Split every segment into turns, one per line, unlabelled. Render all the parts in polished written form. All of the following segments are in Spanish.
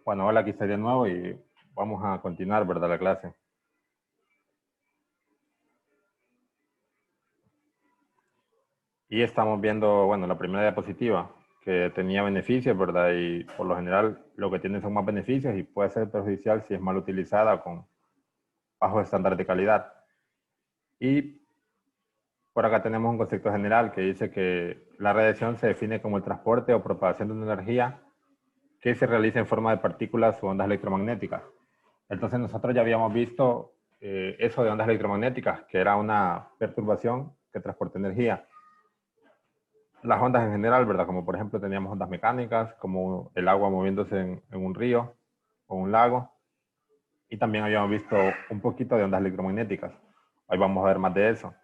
Bueno, hola, aquí estoy de nuevo y vamos a continuar, ¿verdad? La clase. Y estamos viendo, bueno, la primera diapositiva, que tenía beneficios, ¿verdad? Y por lo general lo que tiene son más beneficios y puede ser perjudicial si es mal utilizada con bajos estándares de calidad. Y por acá tenemos un concepto general que dice que la radiación se define como el transporte o propagación de una energía que se realiza en forma de partículas o ondas electromagnéticas. Entonces nosotros ya habíamos visto eso de ondas electromagnéticas, que era una perturbación que transporta energía. Las ondas en general, ¿verdad? Como por ejemplo teníamos ondas mecánicas, como el agua moviéndose en un río o un lago. Y también habíamos visto un poquito de ondas electromagnéticas. Hoy vamos a ver más de eso.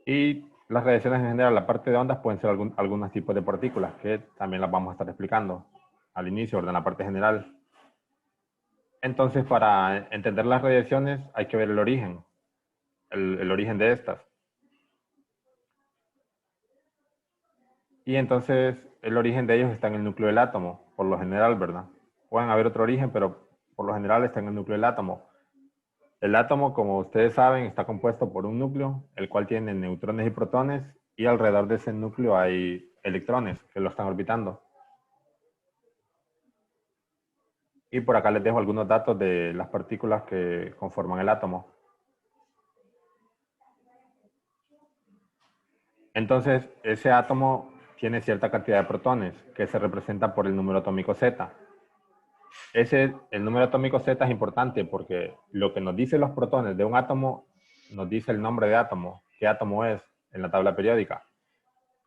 Y las radiaciones en general, la parte de ondas, pueden ser algunos tipos de partículas, que también las vamos a estar explicando al inicio, ¿verdad? En la parte general. Entonces, para entender las radiaciones hay que ver el origen, el origen de estas. Y entonces el origen de ellos está en el núcleo del átomo, por lo general, ¿verdad? Pueden haber otro origen, pero por lo general está en el núcleo del átomo. El átomo, como ustedes saben, está compuesto por un núcleo, el cual tiene neutrones y protones, y alrededor de ese núcleo hay electrones que lo están orbitando. Y por acá les dejo algunos datos de las partículas que conforman el átomo. Entonces, ese átomo tiene cierta cantidad de protones, que se representa por el número atómico Z. El número atómico Z es importante porque lo que nos dicen los protones de un átomo nos dice el nombre de átomo, qué átomo es en la tabla periódica.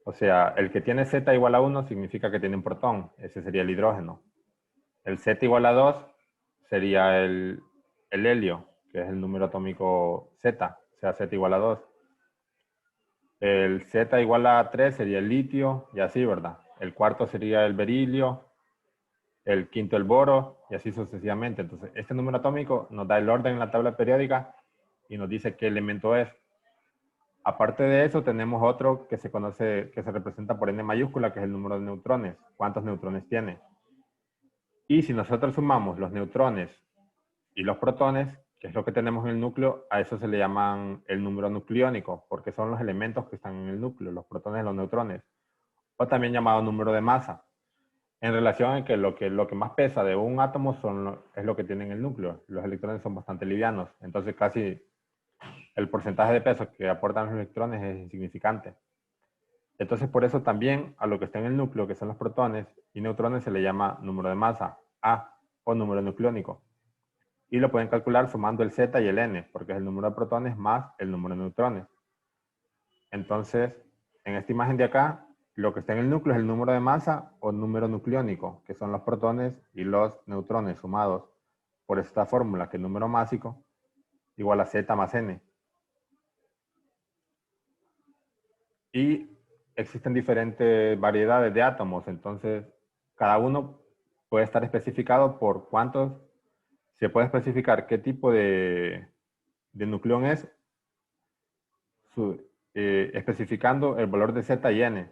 O sea, el que tiene Z igual a 1 significa que tiene un protón, ese sería el hidrógeno. El Z igual a 2 sería el helio, que es el número atómico Z, o sea, Z igual a 2. El Z igual a 3 sería el litio, y así, ¿verdad? El cuarto sería el berilio, el quinto el boro, y así sucesivamente. Entonces, este número atómico nos da el orden en la tabla periódica y nos dice qué elemento es. Aparte de eso, tenemos otro que se conoce, que se representa por N mayúscula, que es el número de neutrones. ¿Cuántos neutrones tiene? Y si nosotros sumamos los neutrones y los protones, que es lo que tenemos en el núcleo, a eso se le llaman el número nucleónico, porque son los elementos que están en el núcleo, los protones y los neutrones, o también llamado número de masa, en relación a que lo que más pesa de un átomo es lo que tiene en el núcleo. Los electrones son bastante livianos, entonces casi el porcentaje de peso que aportan los electrones es insignificante. Entonces por eso también a lo que está en el núcleo, que son los protones y neutrones, se le llama número de masa, A, o número nucleónico. Y lo pueden calcular sumando el Z y el N, porque es el número de protones más el número de neutrones. Entonces, en esta imagen de acá, lo que está en el núcleo es el número de masa o número nucleónico, que son los protones y los neutrones sumados por esta fórmula, que el número másico igual a Z más N. Y existen diferentes variedades de átomos, entonces cada uno puede estar especificado por cuántos, se puede especificar qué tipo de nucleón es, especificando el valor de Z y N.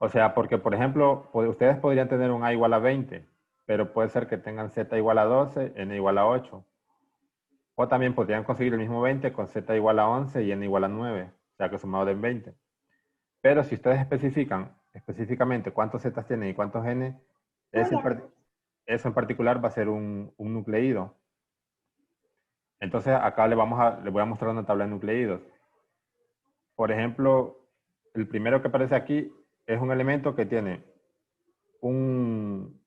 O sea, porque por ejemplo, ustedes podrían tener un A igual a 20, pero puede ser que tengan Z igual a 12, N igual a 8. O también podrían conseguir el mismo 20 con Z igual a 11 y N igual a 9, o sea que sumado den 20. Pero si ustedes especifican específicamente cuántos Z tienen y cuántos N, eso en particular va a ser un nucleído. Entonces acá les voy a mostrar una tabla de nucleídos. Por ejemplo, el primero que aparece aquí es un elemento que tiene un,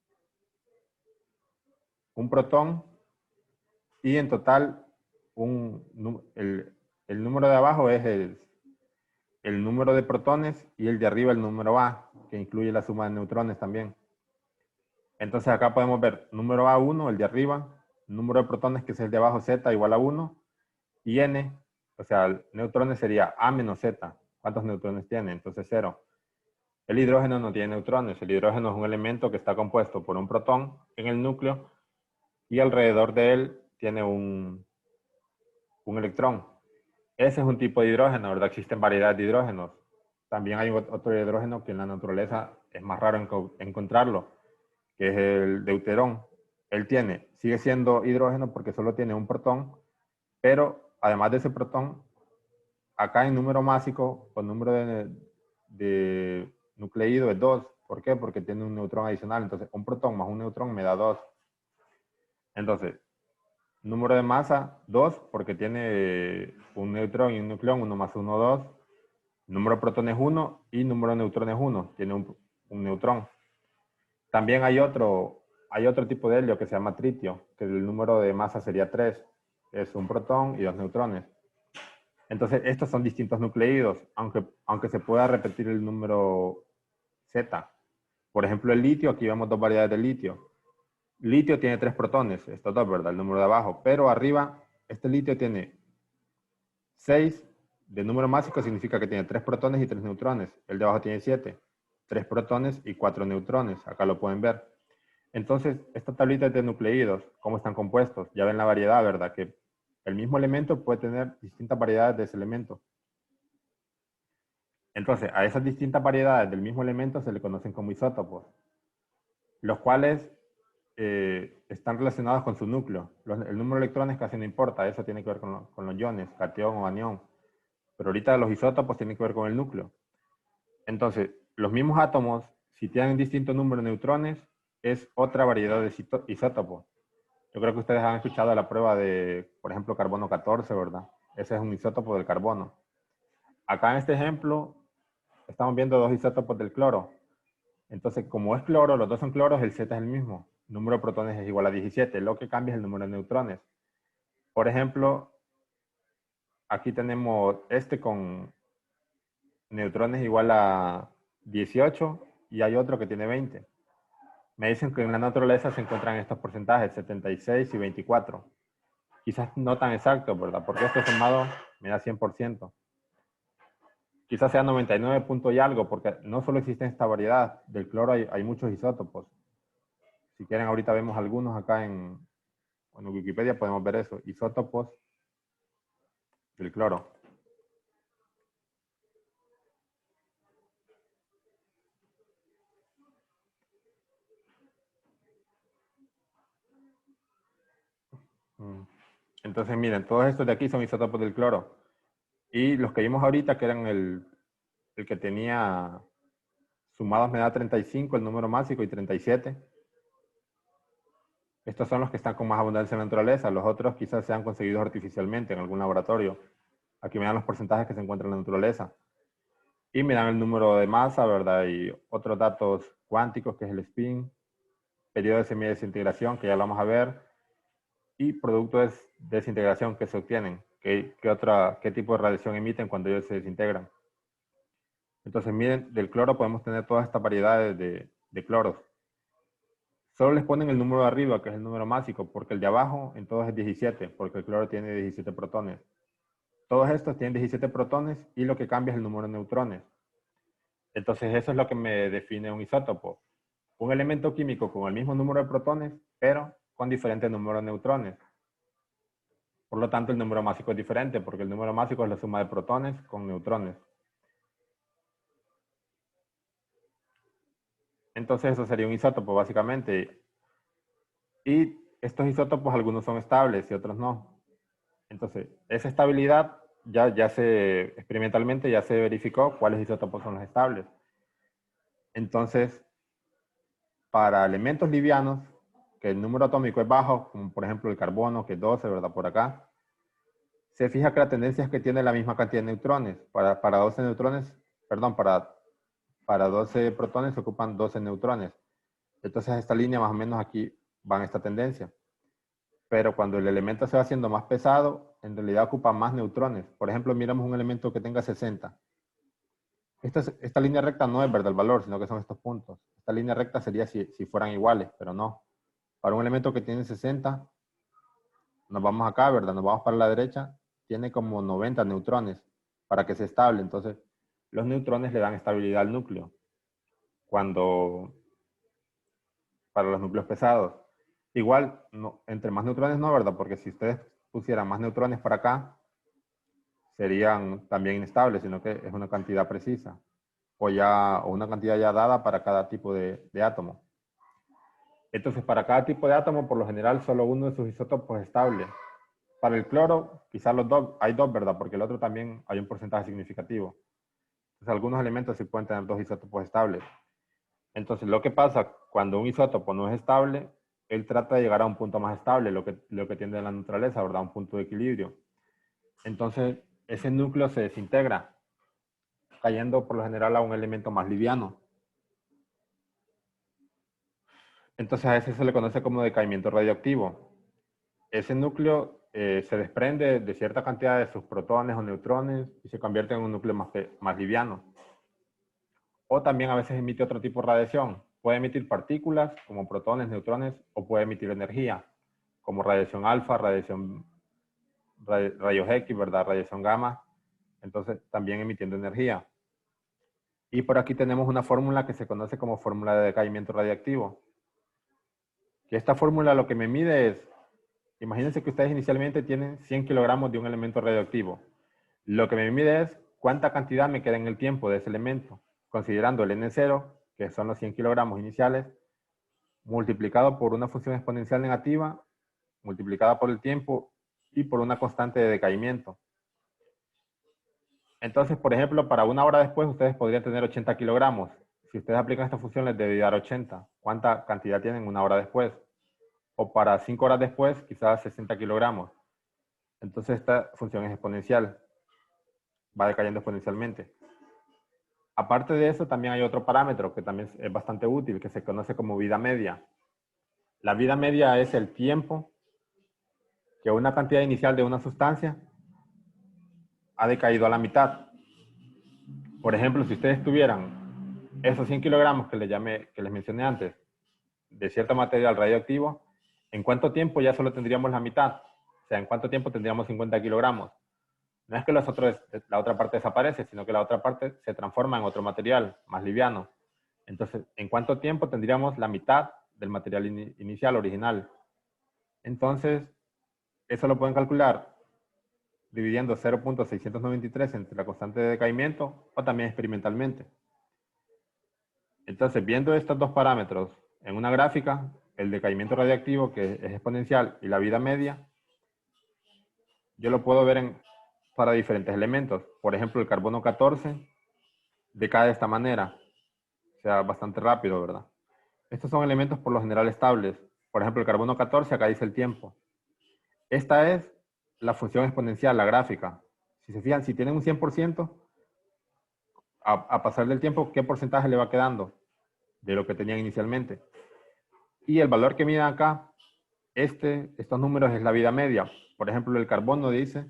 un protón y en total el número de abajo es el número de protones y el de arriba el número A, que incluye la suma de neutrones también. Entonces acá podemos ver número A1, el de arriba, número de protones que es el de abajo, Z igual a 1, y N, o sea, neutrones sería A menos Z. ¿Cuántos neutrones tiene? Entonces 0. El hidrógeno no tiene neutrones. El hidrógeno es un elemento que está compuesto por un protón en el núcleo y alrededor de él tiene un electrón. Ese es un tipo de hidrógeno, ¿verdad? Existen variedades de hidrógenos. También hay otro hidrógeno que en la naturaleza es más raro encontrarlo, que es el deuterón. Él sigue siendo hidrógeno porque solo tiene un protón, pero además de ese protón, acá en número másico o número de nucleído es 2. ¿Por qué? Porque tiene un neutrón adicional. Entonces, un protón más un neutrón me da 2. Entonces, número de masa, 2, porque tiene un neutrón y un nucleón, 1 más 1, 2. Número de protones, 1, y número de neutrones, 1. Tiene un neutrón. También hay otro tipo de helio que se llama tritio, que el número de masa sería 3. Es un protón y 2 neutrones. Entonces, estos son distintos nucleídos, aunque se pueda repetir el número Z. Por ejemplo, el litio, aquí vemos 2 variedades de litio. Litio tiene 3 protones, estos dos, ¿verdad? El número de abajo. Pero arriba, este litio tiene 6 de número másico, significa que tiene 3 protones y 3 neutrones. El de abajo tiene 7. 3 protones y 4 neutrones. Acá lo pueden ver. Entonces, esta tablita de nucleídos, ¿cómo están compuestos? Ya ven la variedad, ¿verdad? Que el mismo elemento puede tener distintas variedades de ese elemento. Entonces, a esas distintas variedades del mismo elemento se le conocen como isótopos, los cuales están relacionados con su núcleo. El número de electrones casi no importa, eso tiene que ver con los iones, cation o anión. Pero ahorita los isótopos tienen que ver con el núcleo. Entonces, los mismos átomos, si tienen distinto número de neutrones, es otra variedad de isótopos. Yo creo que ustedes han escuchado la prueba de, por ejemplo, carbono 14, ¿verdad? Ese es un isótopo del carbono. Acá en este ejemplo, estamos viendo 2 isótopos del cloro. Entonces, como es cloro, los dos son cloros, el Z es el mismo. El número de protones es igual a 17. Lo que cambia es el número de neutrones. Por ejemplo, aquí tenemos este con neutrones igual a 18 y hay otro que tiene 20. Me dicen que en la naturaleza se encuentran estos porcentajes, 76 y 24. Quizás no tan exacto, ¿verdad? Porque esto sumado me da 100%. Quizás sea 99 punto y algo, porque no solo existe esta variedad. Del cloro hay muchos isótopos. Si quieren, ahorita vemos algunos acá en Wikipedia, podemos ver eso. Isótopos del cloro. Entonces, miren, todos estos de aquí son isótopos del cloro. Y los que vimos ahorita, que eran el que tenía sumados me da 35, el número másico, y 37. Estos son los que están con más abundancia en la naturaleza. Los otros quizás sean conseguidos artificialmente en algún laboratorio. Aquí me dan los porcentajes que se encuentran en la naturaleza. Y me dan el número de masa, ¿verdad? Y otros datos cuánticos, que es el spin, periodo de semidesintegración, que ya lo vamos a ver, y productos de desintegración que se obtienen. ¿Qué tipo de radiación emiten cuando ellos se desintegran? Entonces, miren, del cloro podemos tener todas estas variedades de cloros. Solo les ponen el número de arriba, que es el número másico, porque el de abajo en todos es 17, porque el cloro tiene 17 protones. Todos estos tienen 17 protones y lo que cambia es el número de neutrones. Entonces, eso es lo que me define un isótopo. Un elemento químico con el mismo número de protones, pero con diferente número de neutrones. Por lo tanto, el número másico es diferente, porque el número másico es la suma de protones con neutrones. Entonces, eso sería un isótopo, básicamente. Y estos isótopos, algunos son estables y otros no. Entonces, esa estabilidad experimentalmente ya se verificó cuáles isótopos son los estables. Entonces, para elementos livianos, que el número atómico es bajo, como por ejemplo el carbono, que es 12, ¿verdad? Por acá, se fija que la tendencia es que tiene la misma cantidad de neutrones. Para 12 neutrones, perdón, para 12 protones se ocupan 12 neutrones. Entonces, esta línea más o menos aquí va en esta tendencia. Pero cuando el elemento se va haciendo más pesado, en realidad ocupa más neutrones. Por ejemplo, miramos un elemento que tenga 60. Esta línea recta no es verdad el valor, sino que son estos puntos. Esta línea recta sería si fueran iguales, pero no. Para un elemento que tiene 60, nos vamos acá, ¿verdad? Nos vamos para la derecha, tiene como 90 neutrones para que sea estable. Entonces, los neutrones le dan estabilidad al núcleo. Para los núcleos pesados. Igual, entre más neutrones no, ¿verdad? Porque si ustedes pusieran más neutrones para acá, serían también inestables, sino que es una cantidad precisa o una cantidad ya dada para cada tipo de átomo. Entonces, para cada tipo de átomo, por lo general, solo uno de sus isótopos es estable. Para el cloro, quizás los dos, hay dos, ¿verdad? Porque el otro también hay un porcentaje significativo. Entonces, algunos elementos sí pueden tener dos isótopos estables. Entonces, lo que pasa cuando un isótopo no es estable, él trata de llegar a un punto más estable, lo que tiende a la naturaleza, ¿verdad? Un punto de equilibrio. Entonces, ese núcleo se desintegra, cayendo por lo general a un elemento más liviano. Entonces, a ese se le conoce como decaimiento radioactivo. Ese núcleo se desprende de cierta cantidad de sus protones o neutrones y se convierte en un núcleo más liviano. O también a veces emite otro tipo de radiación. Puede emitir partículas como protones, neutrones, o puede emitir energía, como radiación alfa, rayos X, ¿verdad? Radiación gamma. Entonces, también emitiendo energía. Y por aquí tenemos una fórmula que se conoce como fórmula de decaimiento radiactivo. Que esta fórmula lo que me mide es, imagínense que ustedes inicialmente tienen 100 kilogramos de un elemento radioactivo. Lo que me mide es cuánta cantidad me queda en el tiempo de ese elemento, considerando el N0, que son los 100 kilogramos iniciales, multiplicado por una función exponencial negativa, multiplicada por el tiempo y por una constante de decaimiento. Entonces, por ejemplo, para una hora después ustedes podrían tener 80 kilogramos. Si ustedes aplican esta función les debe dar 80. ¿Cuánta cantidad tienen una hora después? O para 5 horas después, quizás 60 kilogramos. Entonces esta función es exponencial. Va decayendo exponencialmente. Aparte de eso, también hay otro parámetro que también es bastante útil, que se conoce como vida media. La vida media es el tiempo que una cantidad inicial de una sustancia ha decaído a la mitad. Por ejemplo, si ustedes tuvieran esos 100 kilogramos que les mencioné antes, de cierto material radioactivo, ¿en cuánto tiempo ya solo tendríamos la mitad? O sea, ¿en cuánto tiempo tendríamos 50 kilogramos? No es que la otra parte desaparece, sino que la otra parte se transforma en otro material más liviano. Entonces, ¿en cuánto tiempo tendríamos la mitad del material inicial, original? Entonces, eso lo pueden calcular dividiendo 0.693 entre la constante de decaimiento o también experimentalmente. Entonces, viendo estos dos parámetros en una gráfica, el decaimiento radiactivo, que es exponencial, y la vida media, yo lo puedo ver para diferentes elementos. Por ejemplo, el carbono 14 decae de esta manera, o sea, bastante rápido, ¿verdad? Estos son elementos por lo general estables. Por ejemplo, el carbono 14, acá dice el tiempo. Esta es la función exponencial, la gráfica. Si se fijan, si tienen un 100%, a pasar del tiempo, ¿qué porcentaje le va quedando de lo que tenían inicialmente? Y el valor que miden acá, estos números es la vida media. Por ejemplo, el carbono dice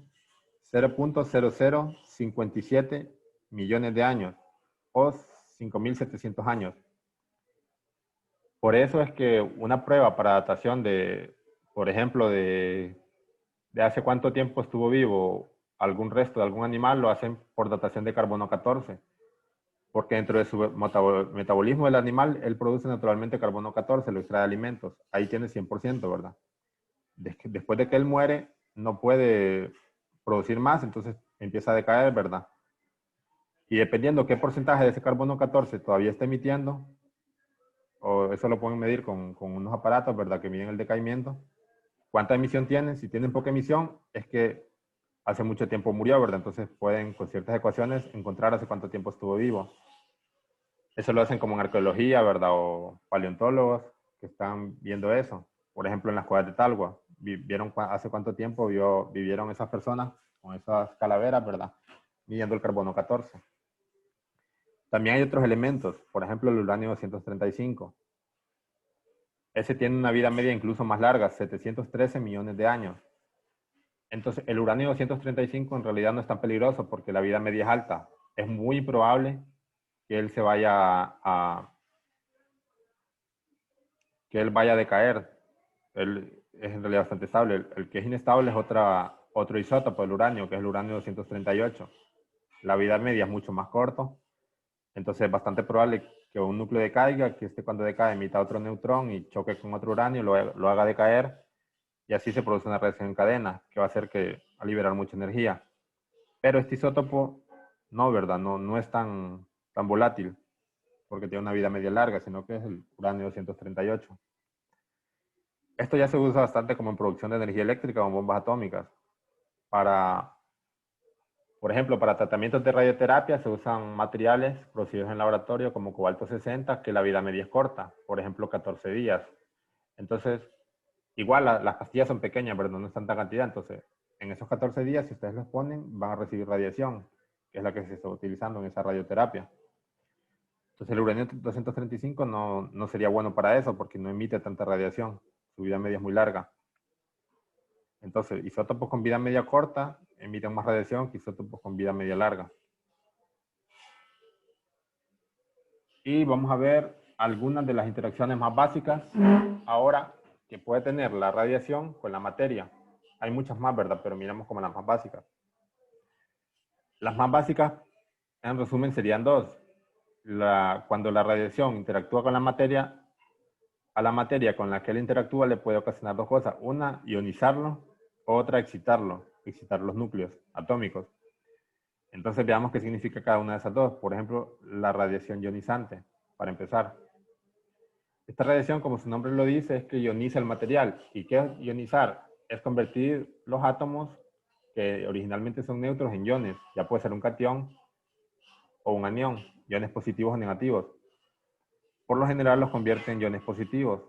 0.0057 millones de años o 5.700 años. Por eso es que una prueba para datación de, por ejemplo, de hace cuánto tiempo estuvo vivo algún resto de algún animal, lo hacen por datación de carbono 14. Porque dentro de su metabolismo del animal, él produce naturalmente carbono 14, lo extrae de alimentos. Ahí tiene 100%, ¿verdad? Después de que él muere, no puede producir más, entonces empieza a decaer, ¿verdad? Y dependiendo qué porcentaje de ese carbono 14 todavía está emitiendo, o eso lo pueden medir con unos aparatos, ¿verdad? Que miden el decaimiento. ¿Cuánta emisión tienen? Si tienen poca emisión, es que hace mucho tiempo murió, ¿verdad? Entonces pueden, con ciertas ecuaciones, encontrar hace cuánto tiempo estuvo vivo. Eso lo hacen como en arqueología, ¿verdad? O paleontólogos que están viendo eso. Por ejemplo, en las cuevas de Talgua. Vieron hace cuánto tiempo vivieron esas personas con esas calaveras, ¿verdad? Midiendo el carbono 14. También hay otros elementos. Por ejemplo, el uranio 235. Ese tiene una vida media incluso más larga, 713 millones de años. Entonces, el uranio 235 en realidad no es tan peligroso porque la vida media es alta. Es muy probable que él vaya a decaer. Él es en realidad bastante estable. El que es inestable es otro isótopo del uranio, que es el uranio 238. La vida media es mucho más corto, entonces es bastante probable que un núcleo decaiga, que cuando decae emita otro neutrón y choque con otro uranio, lo haga decaer, y así se produce una reacción en cadena, que va a hacer que a liberar mucha energía. Pero este isótopo no, ¿verdad? No es tan volátil, porque tiene una vida media larga, sino que es el uranio 238. Esto ya se usa bastante como en producción de energía eléctrica o en bombas atómicas. Para, por ejemplo, para tratamientos de radioterapia se usan materiales producidos en laboratorio como cobalto 60, que la vida media es corta, por ejemplo, 14 días. Entonces, igual las pastillas son pequeñas, pero no es tanta cantidad. Entonces, en esos 14 días, si ustedes los ponen, van a recibir radiación, que es la que se está utilizando en esa radioterapia. Entonces, el uranio 235 no sería bueno para eso porque no emite tanta radiación. Su vida media es muy larga. Entonces, isótopos con vida media corta emiten más radiación que isótopos con vida media larga. Y vamos a ver algunas de las interacciones más básicas ahora que puede tener la radiación con la materia. Hay muchas más, ¿verdad? Pero miramos como las más básicas. Las más básicas, en resumen, serían dos. Cuando la radiación interactúa con la materia, a la materia con la que él interactúa le puede ocasionar dos cosas. Una, ionizarlo, otra, excitar los núcleos atómicos. Entonces veamos qué significa cada una de esas dos. Por ejemplo, la radiación ionizante, para empezar. Esta radiación, como su nombre lo dice, es que ioniza el material. ¿Y qué es ionizar? Es convertir los átomos que originalmente son neutros en iones. Ya puede ser un catión o un anión, iones positivos o negativos. Por lo general los convierte en iones positivos,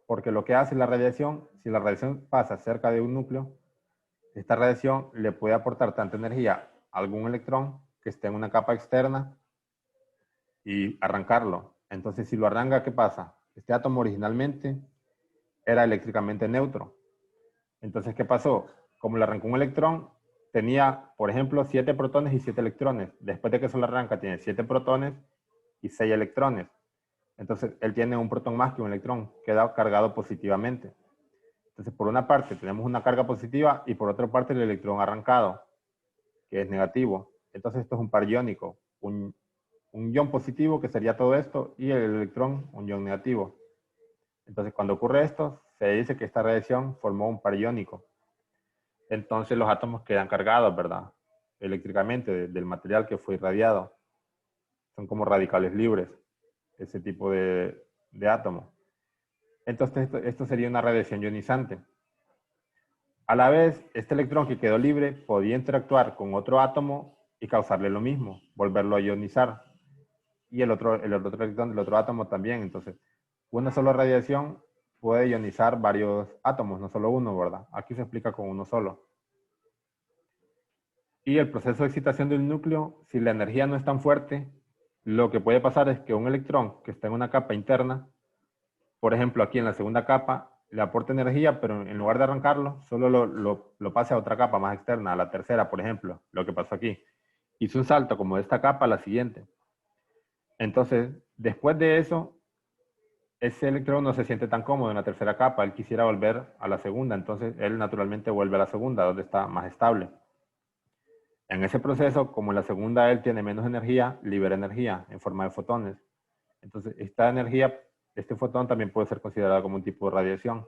porque lo que hace la radiación, si la radiación pasa cerca de un núcleo, esta radiación le puede aportar tanta energía a algún electrón que esté en una capa externa y arrancarlo. Entonces, si lo arranca, ¿qué pasa? Este átomo originalmente era eléctricamente neutro. Entonces, ¿qué pasó? Como le arrancó un electrón, tenía, por ejemplo, 7 protones y 7 electrones. Después de que se lo arranca, tiene 7 protones y 6 electrones. Entonces, él tiene un protón más que un electrón, queda cargado positivamente. Entonces, por una parte tenemos una carga positiva y por otra parte el electrón arrancado, que es negativo. Entonces, esto es un par iónico, un ion positivo, que sería todo esto, y el electrón, un ion negativo. Entonces, cuando ocurre esto, se dice que esta reacción formó un par iónico. Entonces, los átomos quedan cargados, ¿verdad? Eléctricamente del material que fue irradiado. Son como radicales libres, ese tipo de átomos. Entonces, esto sería una radiación ionizante. A la vez, este electrón que quedó libre podía interactuar con otro átomo y causarle lo mismo, volverlo a ionizar. Y el otro electrón del otro átomo también. Entonces, una sola radiación puede ionizar varios átomos, no solo uno, ¿verdad? Aquí se explica con uno solo. Y el proceso de excitación del núcleo, si la energía no es tan fuerte, lo que puede pasar es que un electrón que está en una capa interna, por ejemplo, aquí en la segunda capa, le aporta energía, pero en lugar de arrancarlo, solo lo pase a otra capa más externa, a la tercera, por ejemplo, lo que pasó aquí. Hizo un salto como de esta capa a la siguiente. Entonces, después de eso, ese electrón no se siente tan cómodo en la tercera capa, él quisiera volver a la segunda, entonces él naturalmente vuelve a la segunda, donde está más estable. En ese proceso, como en la segunda él tiene menos energía, libera energía en forma de fotones. Entonces, esta energía, este fotón también puede ser considerado como un tipo de radiación.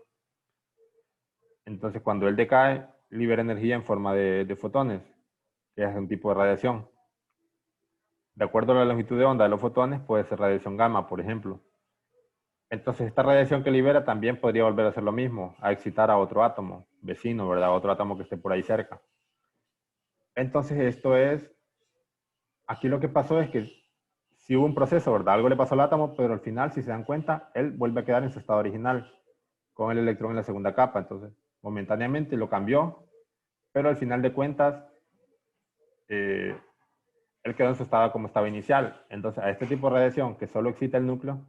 Entonces, cuando él decae, libera energía en forma de fotones, que es un tipo de radiación. De acuerdo a la longitud de onda de los fotones, puede ser radiación gamma, por ejemplo. Entonces, esta radiación que libera también podría volver a hacer lo mismo, a excitar a otro átomo vecino, ¿verdad? Otro átomo que esté por ahí cerca. Entonces, aquí lo que pasó es que si hubo un proceso, ¿verdad? Algo le pasó al átomo, pero al final, si se dan cuenta, él vuelve a quedar en su estado original, con el electrón en la segunda capa. Entonces, momentáneamente lo cambió, pero al final de cuentas, eh, él quedó en su estado como estaba inicial. Entonces, a este tipo de radiación que solo excita el núcleo,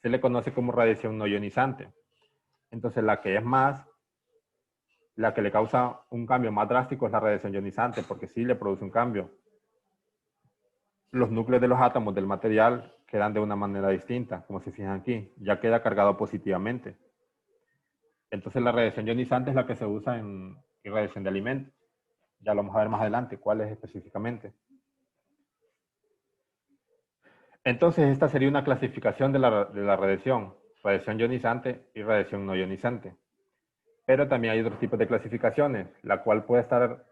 se le conoce como radiación no ionizante. Entonces, la que le causa un cambio más drástico es la radiación ionizante, porque sí le produce un cambio. Los núcleos de los átomos del material quedan de una manera distinta, como se fijan aquí, ya queda cargado positivamente. Entonces, la radiación ionizante es la que se usa en irradiación de alimentos. Ya lo vamos a ver más adelante, cuál es específicamente. Entonces, esta sería una clasificación de la radiación ionizante y radiación no ionizante. Pero también hay otros tipos de clasificaciones, la cual puede estar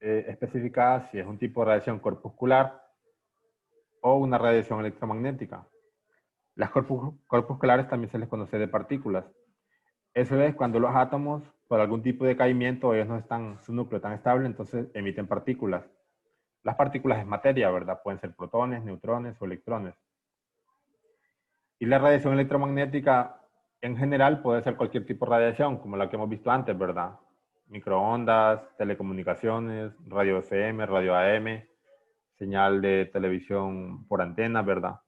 especificada si es un tipo de radiación corpuscular o una radiación electromagnética. Las corpusculares también se les conoce de partículas. Eso es cuando los átomos, por algún tipo de caimiento, ellos no están su núcleo tan estable, entonces emiten partículas. Las partículas es materia, ¿verdad? Pueden ser protones, neutrones o electrones. Y la radiación electromagnética, en general, puede ser cualquier tipo de radiación, como la que hemos visto antes, ¿verdad? Microondas, telecomunicaciones, radio FM, radio AM, señal de televisión por antena, ¿verdad?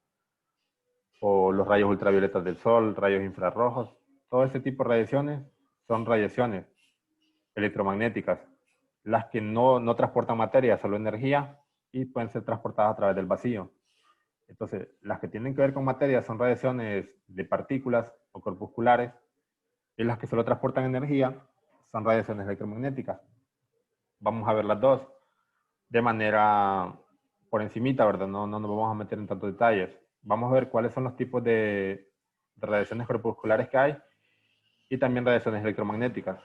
O los rayos ultravioletas del sol, rayos infrarrojos. Todo ese tipo de radiaciones son radiaciones electromagnéticas, las que no transportan materia, solo energía, y pueden ser transportadas a través del vacío. Entonces, las que tienen que ver con materia son radiaciones de partículas o corpusculares, y las que solo transportan energía son radiaciones electromagnéticas. Vamos a ver las dos de manera por encimita, ¿verdad? No nos vamos a meter en tantos detalles. Vamos a ver cuáles son los tipos de radiaciones corpusculares que hay y también radiaciones electromagnéticas.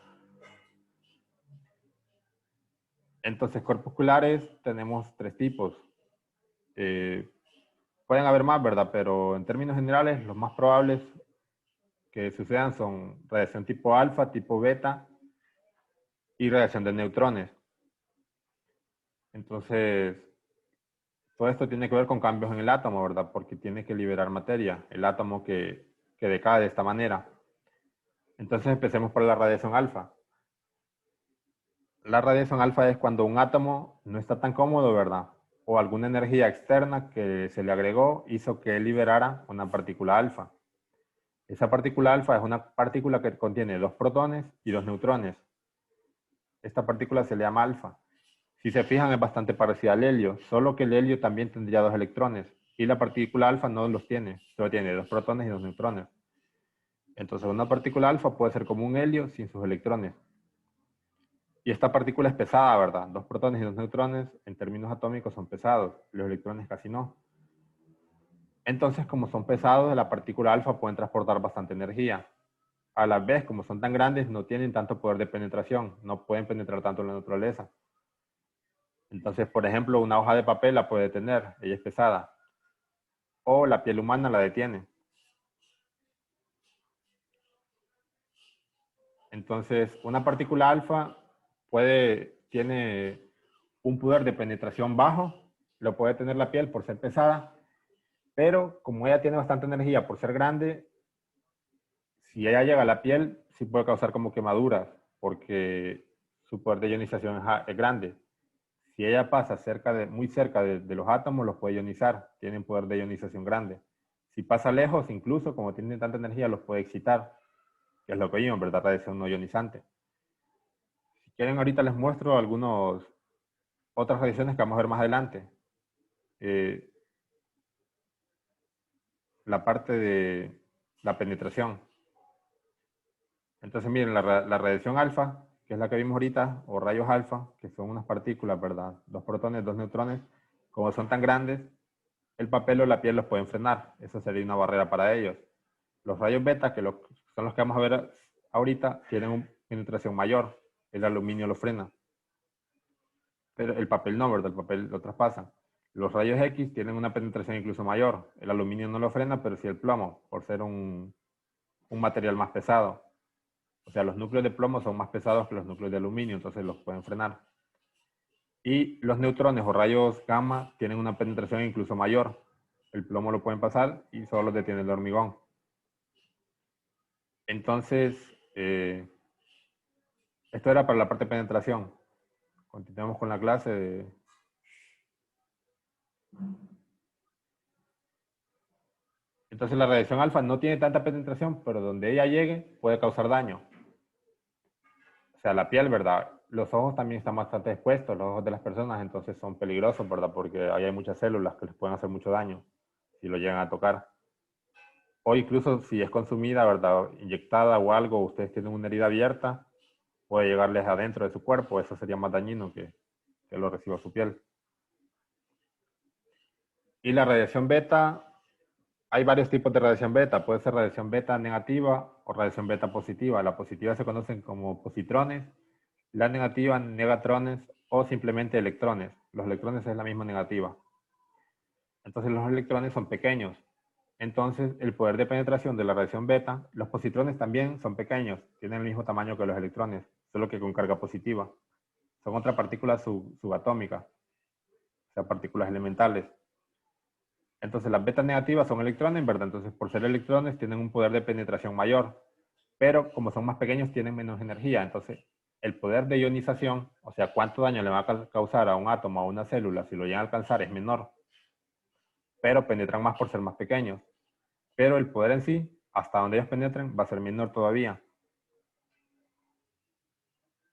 Entonces, corpusculares tenemos tres tipos. Pueden haber más, ¿verdad? Pero en términos generales, los más probables que sucedan son radiación tipo alfa, tipo beta y radiación de neutrones. Entonces, todo esto tiene que ver con cambios en el átomo, ¿verdad? Porque tiene que liberar materia, el átomo que decae de esta manera. Entonces, empecemos por la radiación alfa. La radiación alfa es cuando un átomo no está tan cómodo, ¿verdad? O alguna energía externa que se le agregó hizo que liberara una partícula alfa. Esa partícula alfa es una partícula que contiene dos protones y dos neutrones. Esta partícula se le llama alfa. Si se fijan, es bastante parecida al helio, solo que el helio también tendría dos electrones y la partícula alfa no los tiene, solo tiene dos protones y dos neutrones. Entonces, una partícula alfa puede ser como un helio sin sus electrones. Y esta partícula es pesada, ¿verdad? Dos protones y dos neutrones en términos atómicos son pesados, los electrones casi no. Entonces, como son pesados, la partícula alfa pueden transportar bastante energía. A la vez, como son tan grandes, no tienen tanto poder de penetración, no pueden penetrar tanto en la naturaleza. Entonces, por ejemplo, una hoja de papel la puede detener, ella es pesada. O la piel humana la detiene. Entonces, una partícula alfa tiene un poder de penetración bajo, lo puede tener la piel por ser pesada, pero como ella tiene bastante energía por ser grande, si ella llega a la piel, sí puede causar como quemaduras, porque su poder de ionización es grande. Si ella pasa muy cerca de los átomos, los puede ionizar, tienen poder de ionización grande. Si pasa lejos, incluso como tienen tanta energía, los puede excitar, que es lo que vimos, ¿verdad? Radiación no ionizante. Si quieren, ahorita les muestro otras radiaciones que vamos a ver más adelante. La parte de la penetración. Entonces, miren, la radiación alfa, que es la que vimos ahorita, o rayos alfa, que son unas partículas, ¿verdad? Dos protones, dos neutrones, como son tan grandes, el papel o la piel los pueden frenar. Eso sería una barrera para ellos. Los rayos beta, que son los que vamos a ver ahorita, tienen una penetración mayor. El aluminio lo frena. Pero el papel no, ¿verdad? El papel lo traspasa. Los rayos X tienen una penetración incluso mayor. El aluminio no lo frena, pero sí el plomo, por ser un material más pesado. O sea, los núcleos de plomo son más pesados que los núcleos de aluminio, entonces los pueden frenar. Y los neutrones o rayos gamma tienen una penetración incluso mayor. El plomo lo pueden pasar y solo los detiene el hormigón. Entonces, esto era para la parte de penetración. Continuamos con la clase Entonces la radiación alfa no tiene tanta penetración, pero donde ella llegue puede causar daño. O sea, la piel, ¿verdad? Los ojos también están bastante expuestos, los ojos de las personas, entonces son peligrosos, ¿verdad? Porque ahí hay muchas células que les pueden hacer mucho daño si lo llegan a tocar. O incluso si es consumida, ¿verdad? Inyectada o algo, ustedes tienen una herida abierta, puede llegarles adentro de su cuerpo, eso sería más dañino que lo reciba su piel. Y la radiación beta, hay varios tipos de radiación beta. Puede ser radiación beta negativa o radiación beta positiva. La positiva se conocen como positrones, la negativa negatrones o simplemente electrones. Los electrones es la misma negativa. Entonces los electrones son pequeños. Entonces, el poder de penetración de la radiación beta, los positrones también son pequeños, tienen el mismo tamaño que los electrones, solo que con carga positiva. Son otra partícula subatómica, o sea, partículas elementales. Entonces, las betas negativas son electrones, ¿verdad? Entonces, por ser electrones, tienen un poder de penetración mayor, pero como son más pequeños, tienen menos energía. Entonces, el poder de ionización, o sea, cuánto daño le va a causar a un átomo o a una célula si lo llegan a alcanzar, es menor, pero penetran más por ser más pequeños. Pero el poder en sí, hasta donde ellos penetren, va a ser menor todavía.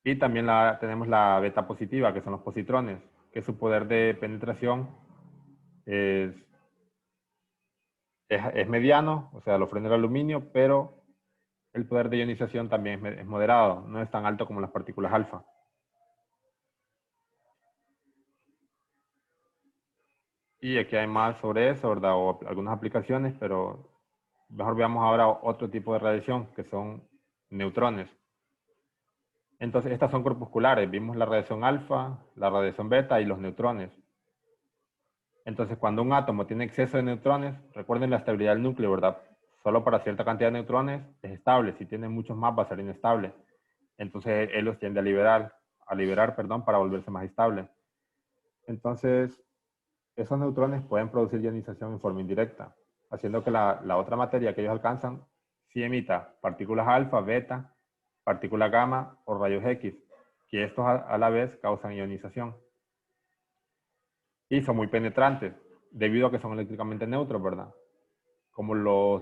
Y también tenemos la beta positiva, que son los positrones, que su poder de penetración es, es mediano, o sea, lo frena el aluminio, pero el poder de ionización también es moderado, no es tan alto como las partículas alfa. Y aquí hay más sobre eso, ¿verdad? O algunas aplicaciones, pero mejor veamos ahora otro tipo de radiación, que son neutrones. Entonces, estas son corpusculares. Vimos la radiación alfa, la radiación beta y los neutrones. Entonces, cuando un átomo tiene exceso de neutrones, recuerden la estabilidad del núcleo, ¿verdad? Solo para cierta cantidad de neutrones es estable. Si tiene muchos más, va a ser inestable. Entonces, él los tiende a liberar, perdón, para volverse más estable. Entonces, esos neutrones pueden producir ionización en forma indirecta, haciendo que la otra materia que ellos alcanzan sí emita partículas alfa, beta, partículas gamma o rayos X, que estos a la vez causan ionización. Y son muy penetrantes, debido a que son eléctricamente neutros, ¿verdad? Como los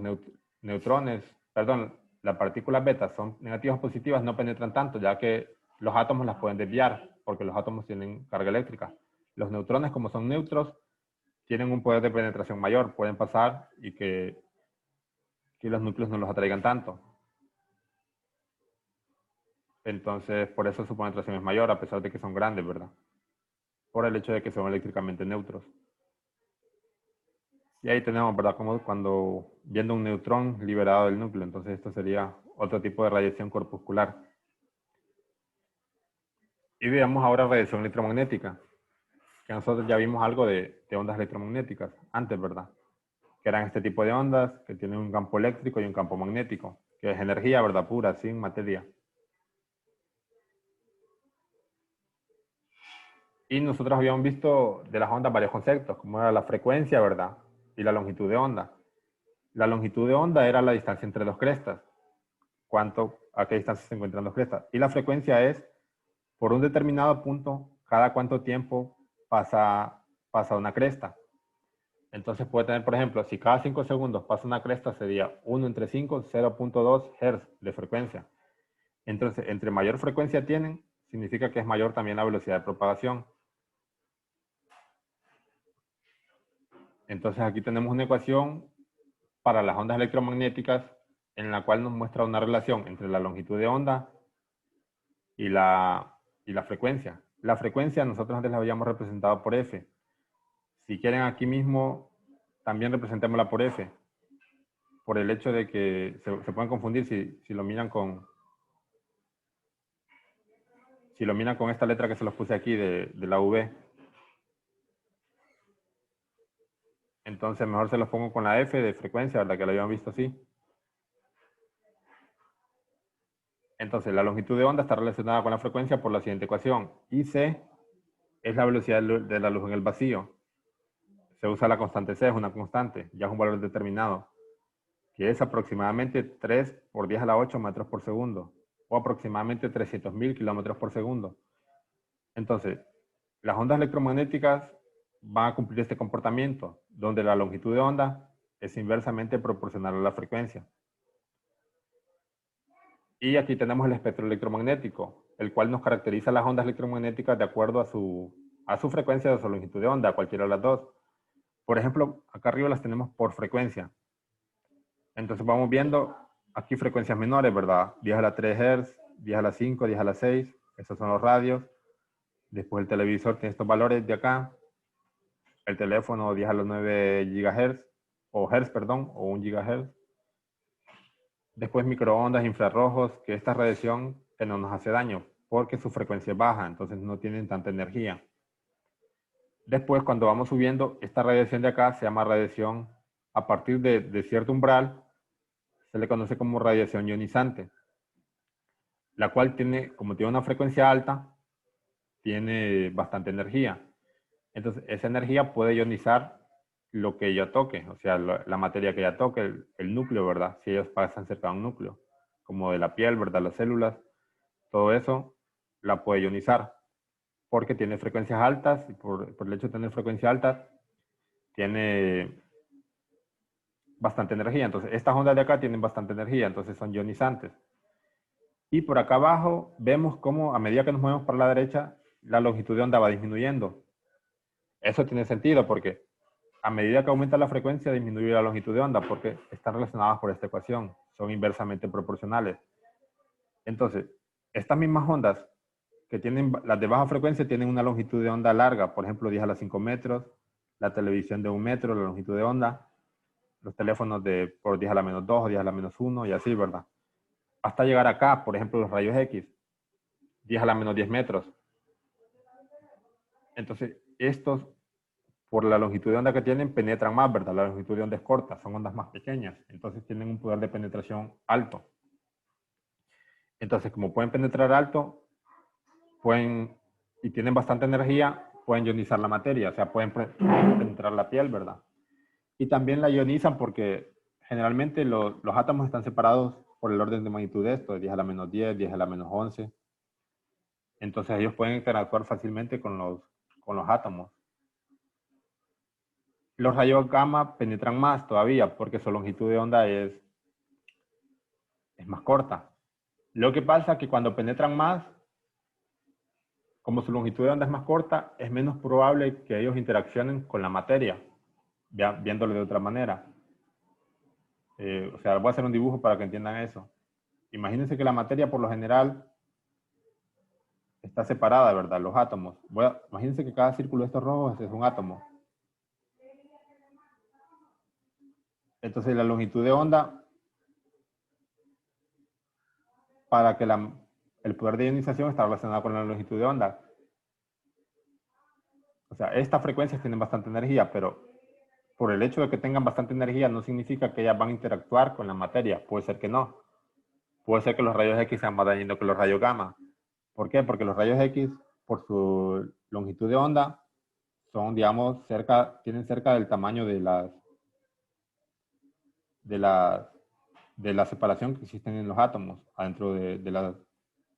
neutrones, perdón, las partículas beta son negativas o positivas, no penetran tanto, ya que los átomos las pueden desviar, porque los átomos tienen carga eléctrica. Los neutrones, como son neutros, tienen un poder de penetración mayor, pueden pasar y que los núcleos no los atraigan tanto. Entonces, por eso su penetración es mayor, a pesar de que son grandes, ¿verdad? Por el hecho de que son eléctricamente neutros. Y ahí tenemos, ¿verdad? Como cuando viendo un neutrón liberado del núcleo. Entonces, esto sería otro tipo de radiación corpuscular. Y veamos ahora radiación electromagnética, que nosotros ya vimos algo de ondas electromagnéticas antes, ¿verdad? Que eran este tipo de ondas que tienen un campo eléctrico y un campo magnético, que es energía, ¿verdad? Pura, sin materia. Y nosotros habíamos visto de las ondas varios conceptos, como era la frecuencia, ¿verdad? Y la longitud de onda. La longitud de onda era la distancia entre dos crestas. A qué distancia se encuentran dos crestas. Y la frecuencia es, por un determinado punto, cada cuánto tiempo pasa una cresta. Entonces puede tener, por ejemplo, si cada 5 segundos pasa una cresta, sería 1 entre 5, 0.2 Hz de frecuencia. Entonces, entre mayor frecuencia tienen, significa que es mayor también la velocidad de propagación. Entonces aquí tenemos una ecuación para las ondas electromagnéticas en la cual nos muestra una relación entre la longitud de onda y la frecuencia. La frecuencia nosotros antes la habíamos representado por F. Si quieren aquí mismo, también representémosla por F, por el hecho de que se pueden confundir si lo miran con esta letra que se los puse aquí de la V. Entonces mejor se los pongo con la F de frecuencia, ¿verdad? Que lo habían visto así. Entonces la longitud de onda está relacionada con la frecuencia por la siguiente ecuación. IC es la velocidad de la luz en el vacío. Se usa la constante C, es una constante, ya es un valor determinado, que es aproximadamente 3 por 10 a la 8 metros por segundo, o aproximadamente 300.000 kilómetros por segundo. Entonces, las ondas electromagnéticas van a cumplir este comportamiento, donde la longitud de onda es inversamente proporcional a la frecuencia. Y aquí tenemos el espectro electromagnético, el cual nos caracteriza las ondas electromagnéticas de acuerdo a su frecuencia o a su longitud de onda, cualquiera de las dos. Por ejemplo, acá arriba las tenemos por frecuencia. Entonces vamos viendo aquí frecuencias menores, ¿verdad? 10 a la 3 Hz, 10 a la 5, 10 a la 6, esos son los radios. Después el televisor tiene estos valores de acá. El teléfono 10 a los 9 GHz, o Hertz, perdón, o 1 GHz. Después microondas, infrarrojos, que esta radiación que no nos hace daño, porque su frecuencia es baja, entonces no tienen tanta energía. Después, cuando vamos subiendo, esta radiación de acá se llama radiación a partir de cierto umbral, se le conoce como radiación ionizante, la cual tiene, como tiene una frecuencia alta, tiene bastante energía. Entonces, esa energía puede ionizar lo que ella toque, o sea, la materia que ella toque, el núcleo, ¿verdad? Si ellos pasan cerca de un núcleo, como de la piel, ¿verdad? Las células, todo eso la puede ionizar, porque tiene frecuencias altas, y por el hecho de tener frecuencias altas, tiene bastante energía. Entonces, estas ondas de acá tienen bastante energía, entonces son ionizantes. Y por acá abajo vemos cómo a medida que nos movemos para la derecha, la longitud de onda va disminuyendo. Eso tiene sentido porque a medida que aumenta la frecuencia, disminuye la longitud de onda porque están relacionadas por esta ecuación. Son inversamente proporcionales. Entonces, estas mismas ondas que tienen, las de baja frecuencia tienen una longitud de onda larga, por ejemplo, 10 a la 5 metros, la televisión de 1 metro, la longitud de onda, los teléfonos de por 10 a la menos 2 o 10 a la menos 1 y así, ¿verdad? Hasta llegar acá, por ejemplo, los rayos X, 10 a la menos 10 metros. Entonces, estos, por la longitud de onda que tienen, penetran más, ¿verdad? La longitud de onda es corta, son ondas más pequeñas, entonces tienen un poder de penetración alto. Entonces, como pueden penetrar alto, pueden, y tienen bastante energía, pueden ionizar la materia, o sea, pueden penetrar la piel, ¿verdad? Y también la ionizan porque generalmente los átomos están separados por el orden de magnitud de esto, de 10 a la menos 10, 10 a la menos 11. Entonces ellos pueden interactuar fácilmente con los átomos. Los rayos gamma penetran más todavía porque su longitud de onda es más corta. Lo que pasa es que cuando penetran más, como su longitud de onda es más corta, es menos probable que ellos interaccionen con la materia, viéndolo de otra manera. O sea, voy a hacer un dibujo para que entiendan eso. Imagínense que la materia por lo general está separada, ¿verdad? Los átomos. Imagínense que cada círculo de estos rojos es un átomo. Entonces la longitud de onda, para que el poder de ionización está relacionado con la longitud de onda. O sea, estas frecuencias tienen bastante energía, pero por el hecho de que tengan bastante energía no significa que ellas van a interactuar con la materia. Puede ser que no. Puede ser que los rayos X sean más dañinos que los rayos gamma. ¿Por qué? Porque los rayos X, por su longitud de onda, son, digamos, tienen cerca del tamaño de la separación que existen en los átomos adentro de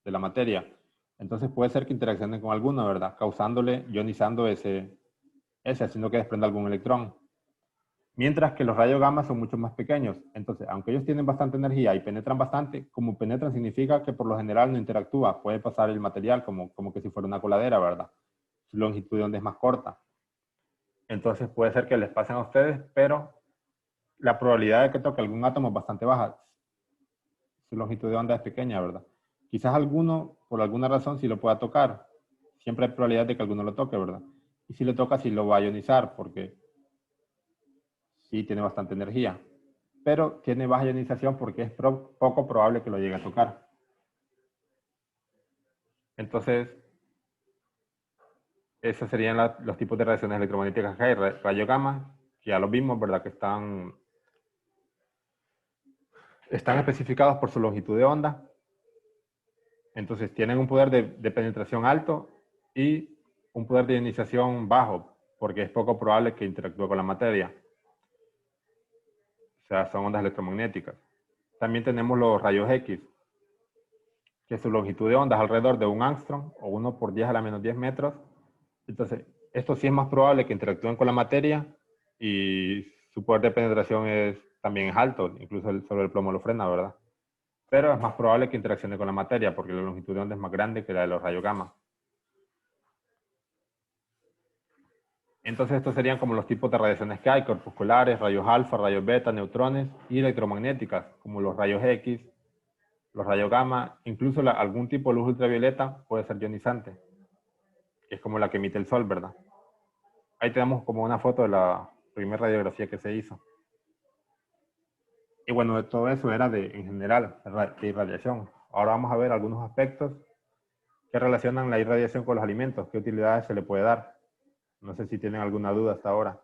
la materia. Entonces puede ser que interaccionen con alguno, ¿verdad? Causándole, ionizando haciendo que desprenda algún electrón. Mientras que los rayos gamma son mucho más pequeños. Entonces, aunque ellos tienen bastante energía y penetran bastante, como penetran significa que por lo general no interactúa. Puede pasar el material como que si fuera una coladera, ¿verdad? Su longitud de onda es más corta. Entonces puede ser que les pasen a ustedes, pero la probabilidad de que toque algún átomo es bastante baja. Su longitud de onda es pequeña, ¿verdad? Quizás alguno, por alguna razón, sí lo pueda tocar. Siempre hay probabilidad de que alguno lo toque, ¿verdad? Y si lo toca, sí lo va a ionizar, porque sí tiene bastante energía. Pero tiene baja ionización porque es poco probable que lo llegue a tocar. Entonces, esos serían los tipos de radiaciones electromagnéticas que hay. Rayo gamma, que ya los vimos, ¿verdad? Que están especificados por su longitud de onda. Entonces, tienen un poder de penetración alto y un poder de ionización bajo, porque es poco probable que interactúe con la materia. O sea, son ondas electromagnéticas. También tenemos los rayos X, que su longitud de onda es alrededor de 1 angstrom o 1 por 10 a la menos 10 metros. Entonces, esto sí es más probable que interactúen con la materia y su poder de penetración también es alto, incluso sobre el plomo lo frena, ¿verdad? Pero es más probable que interaccione con la materia porque la longitud de onda es más grande que la de los rayos gamma. Entonces estos serían como los tipos de radiaciones que hay: corpusculares, rayos alfa, rayos beta, neutrones y electromagnéticas, como los rayos X, los rayos gamma, incluso algún tipo de luz ultravioleta puede ser ionizante, que es como la que emite el sol, ¿verdad? Ahí tenemos como una foto de la primera radiografía que se hizo. Y bueno, de todo eso era en general, de irradiación. Ahora vamos a ver algunos aspectos que relacionan la irradiación con los alimentos, qué utilidades se le puede dar. No sé si tienen alguna duda hasta ahora.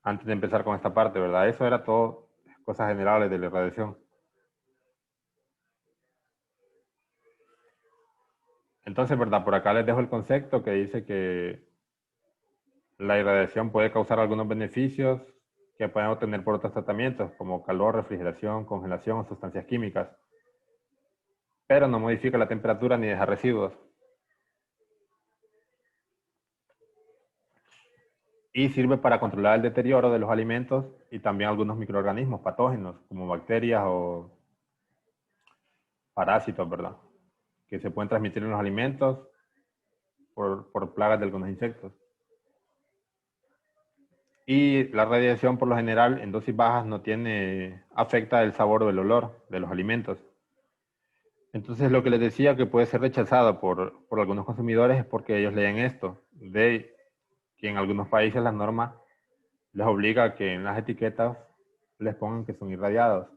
Antes de empezar con esta parte, ¿verdad? Eso era todo cosas generales de la irradiación. Entonces, ¿verdad? Por acá les dejo el concepto que dice que la irradiación puede causar algunos beneficios que pueden obtener por otros tratamientos, como calor, refrigeración, congelación o sustancias químicas, pero no modifica la temperatura ni deja residuos. Y sirve para controlar el deterioro de los alimentos y también algunos microorganismos patógenos, como bacterias o parásitos, ¿verdad? Que se pueden transmitir en los alimentos por plagas de algunos insectos. Y la radiación, por lo general, en dosis bajas no afecta el sabor o el olor de los alimentos. Entonces, lo que les decía que puede ser rechazado por algunos consumidores es porque ellos leen esto, de que en algunos países la norma les obliga a que en las etiquetas les pongan que son irradiados.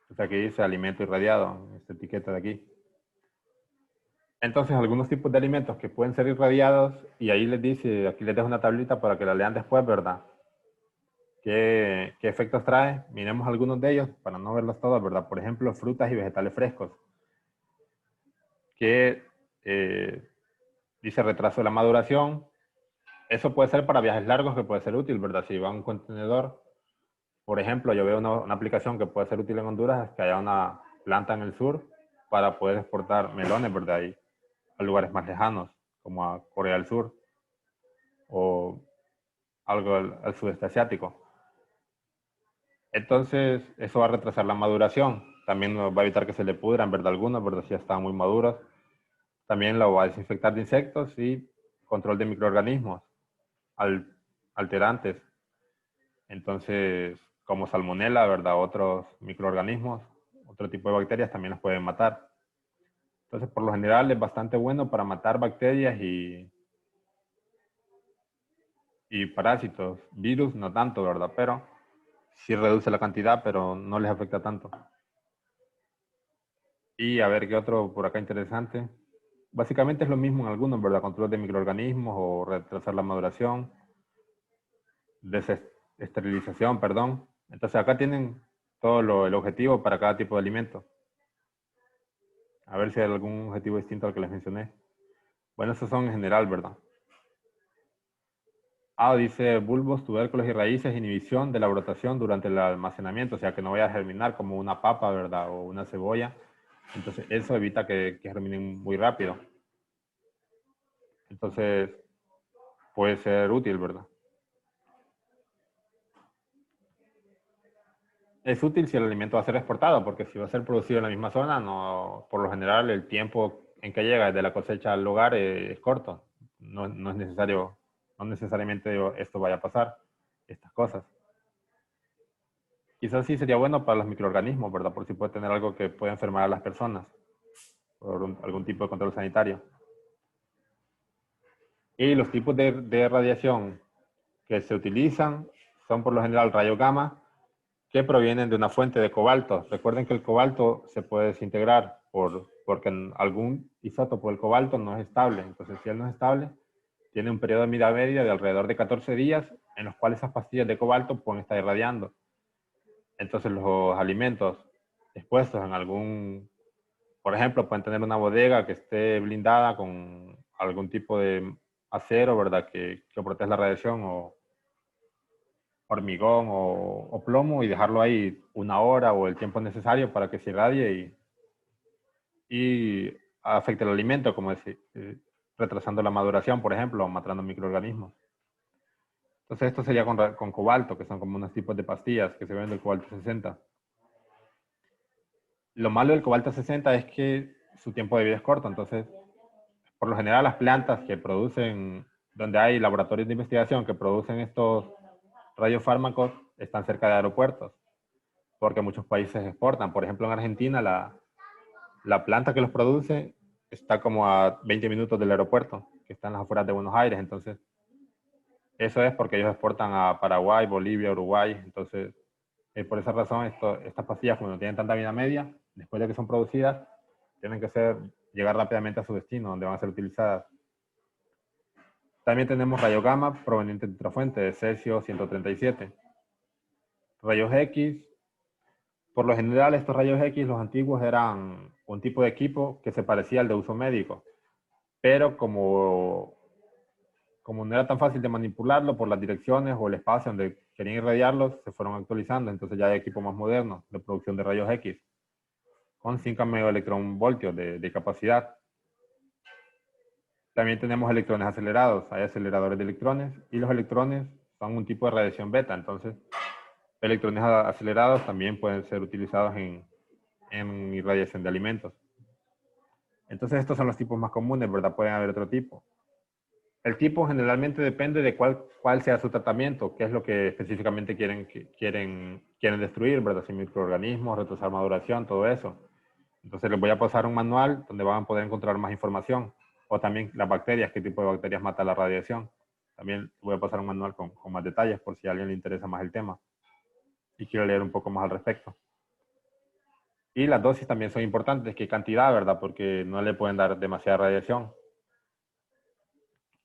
O sea, que dice alimento irradiado, esta etiqueta de aquí. Entonces, algunos tipos de alimentos que pueden ser irradiados, y ahí les dice, aquí les dejo una tablita para que la lean después, ¿verdad? ¿Qué efectos trae? Miremos algunos de ellos para no verlos todos, ¿verdad? Por ejemplo, frutas y vegetales frescos, que dice retraso de la maduración. Eso puede ser para viajes largos, que puede ser útil, ¿verdad? Si va a un contenedor, por ejemplo, yo veo una aplicación que puede ser útil en Honduras, es que haya una planta en el sur para poder exportar melones, ¿verdad? Ahí a lugares más lejanos, como a Corea del Sur o algo al sudeste asiático. Entonces, eso va a retrasar la maduración. También va a evitar que se le pudran, ¿verdad? Algunos, ¿verdad? Si ya están muy maduros. También lo va a desinfectar de insectos y control de microorganismos alterantes. Entonces, como salmonela, ¿verdad? Otros microorganismos, otro tipo de bacterias también las pueden matar. Entonces, por lo general es bastante bueno para matar bacterias y parásitos. Virus no tanto, ¿verdad? Pero sí reduce la cantidad, pero no les afecta tanto. Y a ver qué otro por acá interesante. Básicamente es lo mismo en algunos, ¿verdad? Control de microorganismos o retrasar la maduración, esterilización, perdón. Entonces acá tienen todo el objetivo para cada tipo de alimento. A ver si hay algún objetivo distinto al que les mencioné. Bueno, esos son en general, ¿verdad? Dice bulbos, tubérculos y raíces, inhibición de la brotación durante el almacenamiento, o sea que no vaya a germinar como una papa, ¿verdad? O una cebolla. Entonces eso evita que germinen muy rápido. Entonces puede ser útil, ¿verdad? Es útil si el alimento va a ser exportado, porque si va a ser producido en la misma zona, no, por lo general el tiempo en que llega desde la cosecha al hogar es corto. No es necesario, no necesariamente esto vaya a pasar, estas cosas. Quizás sí sería bueno para los microorganismos, ¿verdad? Por si puede tener algo que pueda enfermar a las personas, por algún tipo de control sanitario. Y los tipos de radiación que se utilizan son por lo general rayos gamma, que provienen de una fuente de cobalto. Recuerden que el cobalto se puede desintegrar porque en algún isótopo del cobalto no es estable. Entonces, si él no es estable, tiene un periodo de vida media de alrededor de 14 días en los cuales esas pastillas de cobalto pueden estar irradiando. Entonces, los alimentos expuestos en por ejemplo, pueden tener una bodega que esté blindada con algún tipo de acero, ¿verdad? Que protege la radiación o hormigón o plomo y dejarlo ahí una hora o el tiempo necesario para que se irradie y afecte el alimento, como decir, retrasando la maduración, por ejemplo, o matando microorganismos. Entonces esto sería con cobalto, que son como unos tipos de pastillas que se ven del cobalto 60. Lo malo del cobalto 60 es que su tiempo de vida es corto, entonces por lo general las plantas que producen, donde hay laboratorios de investigación que producen estos radiofármacos, están cerca de aeropuertos, porque muchos países exportan. Por ejemplo, en Argentina la planta que los produce está como a 20 minutos del aeropuerto, que está en las afueras de Buenos Aires. Entonces, eso es porque ellos exportan a Paraguay, Bolivia, Uruguay. Entonces, por esa razón, estas pastillas, como no tienen tanta vida media, después de que son producidas, tienen que llegar rápidamente a su destino, donde van a ser utilizadas. También tenemos rayos gamma provenientes de otra fuente, de cesio 137. Rayos X. Por lo general, estos rayos X, los antiguos, eran un tipo de equipo que se parecía al de uso médico, pero como no era tan fácil de manipularlo por las direcciones o el espacio donde querían irradiarlos, se fueron actualizando. Entonces ya hay equipos más modernos de producción de rayos X, con 5 megaelectronvoltios de capacidad. También tenemos electrones acelerados. Hay aceleradores de electrones, y los electrones son un tipo de radiación beta. Entonces, electrones acelerados también pueden ser utilizados en irradiación de alimentos. Entonces, estos son los tipos más comunes, ¿verdad? Pueden haber otro tipo. El tipo generalmente depende de cuál sea su tratamiento, qué es lo que específicamente quieren destruir, ¿verdad? Si microorganismos, retrasar maduración, todo eso. Entonces les voy a pasar un manual donde van a poder encontrar más información. O también las bacterias, qué tipo de bacterias mata la radiación. También voy a pasar un manual con más detalles por si a alguien le interesa más el tema y quiere leer un poco más al respecto. Y las dosis también son importantes, qué cantidad, ¿verdad? Porque no le pueden dar demasiada radiación.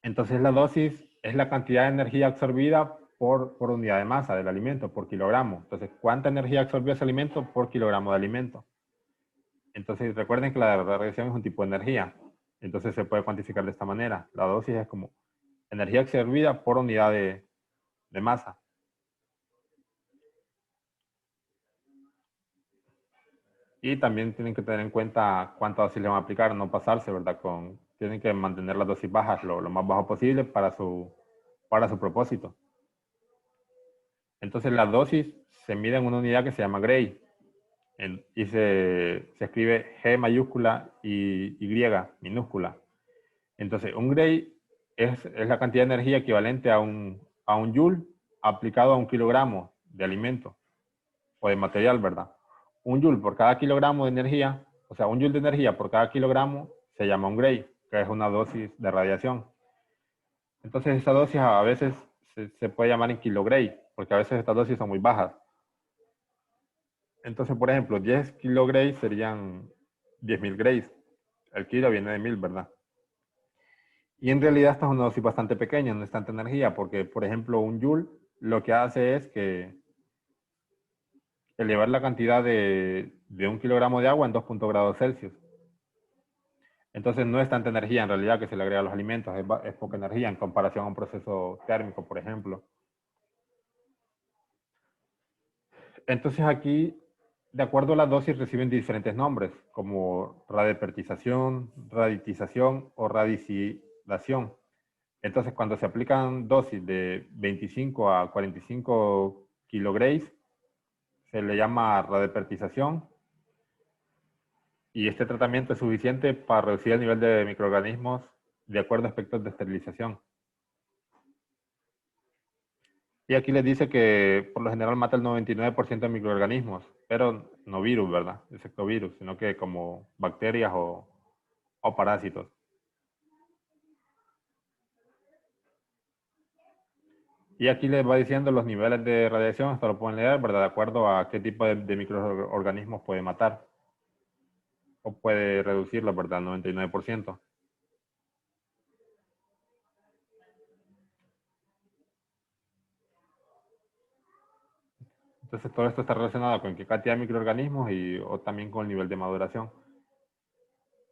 Entonces la dosis es la cantidad de energía absorbida por unidad de masa del alimento, por kilogramo. Entonces, ¿cuánta energía absorbió ese alimento por kilogramo de alimento? Entonces, recuerden que la radiación es un tipo de energía. Entonces, se puede cuantificar de esta manera. La dosis es como energía absorbida por unidad de masa. Y también tienen que tener en cuenta cuánta dosis le van a aplicar, no pasarse, ¿verdad? Tienen que mantener las dosis bajas, lo más bajo posible para su propósito. Entonces, la dosis se mide en una unidad que se llama Gray. Y se escribe G mayúscula y Y minúscula. Entonces, un Gray es la cantidad de energía equivalente a un joule aplicado a un kilogramo de alimento o de material, ¿verdad? Un joule por cada kilogramo de energía, o sea, un joule de energía por cada kilogramo se llama un Gray, que es una dosis de radiación. Entonces, esa dosis a veces se puede llamar en kilogray, porque a veces estas dosis son muy bajas. Entonces, por ejemplo, 10 kilograys serían 10.000 grays. El kilo viene de 1000, ¿verdad? Y en realidad esta es una dosis bastante pequeña, no es tanta energía, porque, por ejemplo, un joule lo que hace es que elevar la cantidad de 1 kilogramo de agua en 2 grados Celsius. Entonces no es tanta energía en realidad que se le agrega a los alimentos, es poca energía en comparación a un proceso térmico, por ejemplo. Entonces aquí, de acuerdo a la dosis, reciben diferentes nombres, como radiopertización, raditización o radicidación. Entonces, cuando se aplican dosis de 25 a 45 kilograys, se le llama radiopertización, y este tratamiento es suficiente para reducir el nivel de microorganismos de acuerdo a aspectos de esterilización. Y aquí les dice que por lo general mata el 99% de microorganismos, pero no virus, ¿verdad? Excepto virus, sino que como bacterias o parásitos. Y aquí les va diciendo los niveles de radiación, esto lo pueden leer, ¿verdad? De acuerdo a qué tipo de microorganismos puede matar o puede reducirlo, ¿verdad? Al 99%. Entonces todo esto está relacionado con qué cantidad de microorganismos o también con el nivel de maduración.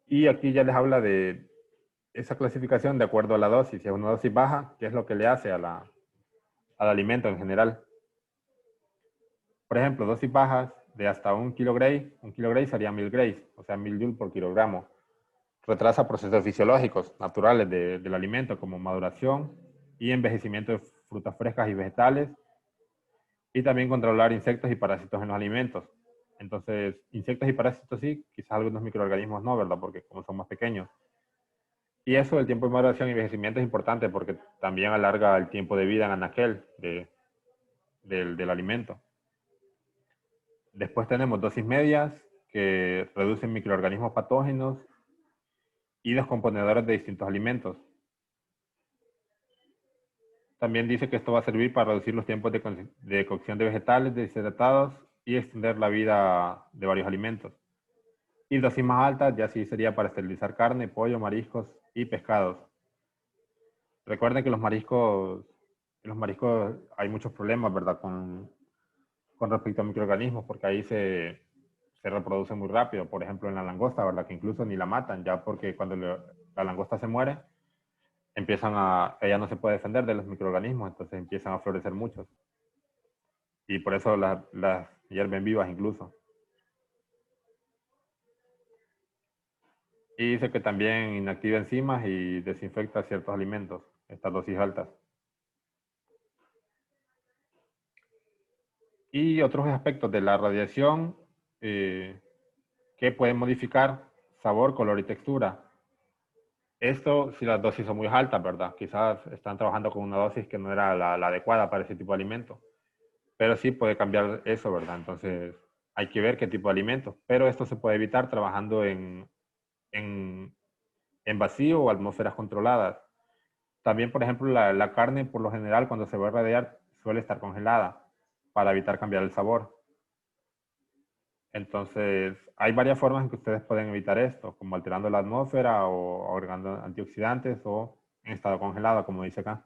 Y aquí ya les habla de esa clasificación de acuerdo a la dosis. Si es una dosis baja, ¿qué es lo que le hace al alimento en general? Por ejemplo, dosis bajas de hasta 1 kilogray sería 1000 grays, o sea 1000 joules por kilogramo. Retrasa procesos fisiológicos naturales del alimento, como maduración y envejecimiento de frutas frescas y vegetales, y también controlar insectos y parásitos en los alimentos. Entonces, insectos y parásitos sí, quizás algunos microorganismos no, ¿verdad? Porque como son más pequeños. Y eso del tiempo de maduración y envejecimiento es importante porque también alarga el tiempo de vida en anaquel del alimento. Después tenemos dosis medias que reducen microorganismos patógenos y descomponedores de distintos alimentos. También dice que esto va a servir para reducir los tiempos de cocción de vegetales deshidratados y extender la vida de varios alimentos. Y dosis más altas ya sí sería para esterilizar carne, pollo, mariscos y pescados. Recuerden que los mariscos hay muchos problemas, ¿verdad? Con respecto a microorganismos, porque ahí se reproduce muy rápido. Por ejemplo, en la langosta, ¿verdad? Que incluso ni la matan, ya porque cuando la langosta se muere, ella no se puede defender de los microorganismos, entonces empiezan a florecer muchos. Y por eso las hierven vivas incluso. Y dice que también inactiva enzimas y desinfecta ciertos alimentos, estas dosis altas. Y otros aspectos de la radiación que pueden modificar sabor, color y textura. Esto si las dosis son muy altas, ¿verdad? Quizás están trabajando con una dosis que no era la adecuada para ese tipo de alimento. Pero sí puede cambiar eso, ¿verdad? Entonces hay que ver qué tipo de alimentos. Pero esto se puede evitar trabajando en, en vacío o atmósferas controladas. También, por ejemplo, la carne, por lo general, cuando se va a radiar, suele estar congelada para evitar cambiar el sabor. Entonces, hay varias formas en que ustedes pueden evitar esto, como alterando la atmósfera o agregando antioxidantes o en estado congelado, como dice acá.